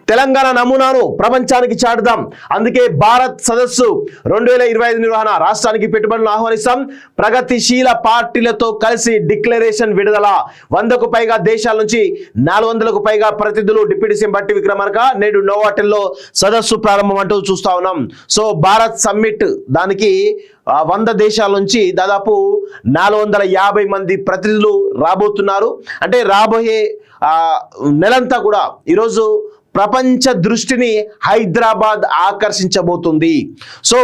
తెలంగాణ నమూనాను ప్రపంచానికి చాటుదాం. అందుకే భారత్ సదస్సు 2025 నిర్వహణ. రాష్ట్రానికి పెట్టుబడులను ఆహ్వానిస్తాం. ప్రగతిశీల పార్టీలతో కలిసి డిక్లరేషన్ విడుదల. 100కు పైగా దేశాల నుంచి 400కు పైగా ప్రతినిధులు. డిప్యూటీ సీఎం బట్టి విక్రమార్క నేడు నోవాటెల్లో సదస్సు ప్రారంభం అంటూ చూస్తా ఉన్నాం. సో భారత్ సమ్మిట్ దానికి 100 దేశాల నుంచి దాదాపు 450 మంది ప్రతినిధులు రాబోతున్నారు. అంటే రాబోయే నెలంతా కూడా ఈరోజు ప్రపంచ దృష్టిని హైదరాబాద్ ఆకర్షించబోతుంది. సో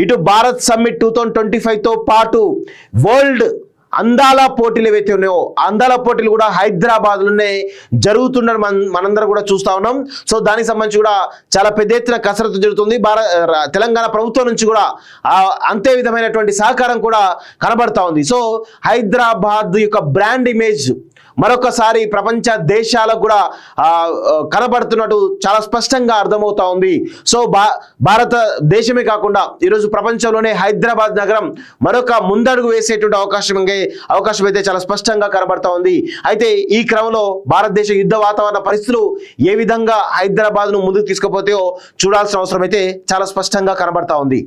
ఇటు భారత్ సమ్మిట్ 2025తో పాటు వరల్డ్ అందాల పోటీలు ఏవైతే ఉన్నాయో అందాల పోటీలు కూడా హైదరాబాద్లోనే జరుగుతుండడం మనందరం కూడా చూస్తా ఉన్నాం. సో దానికి సంబంధించి కూడా చాలా పెద్ద ఎత్తున కసరత్తు జరుగుతుంది. తెలంగాణ ప్రభుత్వం నుంచి కూడా అంతే విధమైనటువంటి సహకారం కూడా కనబడతా ఉంది. సో హైదరాబాద్ యొక్క బ్రాండ్ ఇమేజ్ మరొకసారి ప్రపంచ దేశాలకు కూడా కనబడుతున్నట్టు చాలా స్పష్టంగా అర్థమవుతా ఉంది. సో భారతదేశమే కాకుండా ఈరోజు ప్రపంచంలోనే హైదరాబాద్ నగరం మరొక ముందడుగు వేసేటువంటి అవకాశం అయితే చాలా స్పష్టంగా కనబడతా ఉంది. అయితే ఈ క్రమంలో భారతదేశ యుద్ధ వాతావరణ పరిస్థితులు ఏ విధంగా హైదరాబాద్ను ముందుకు తీసుకుపోతాయో చూడాల్సిన అవసరం అయితే చాలా స్పష్టంగా కనబడతా ఉంది.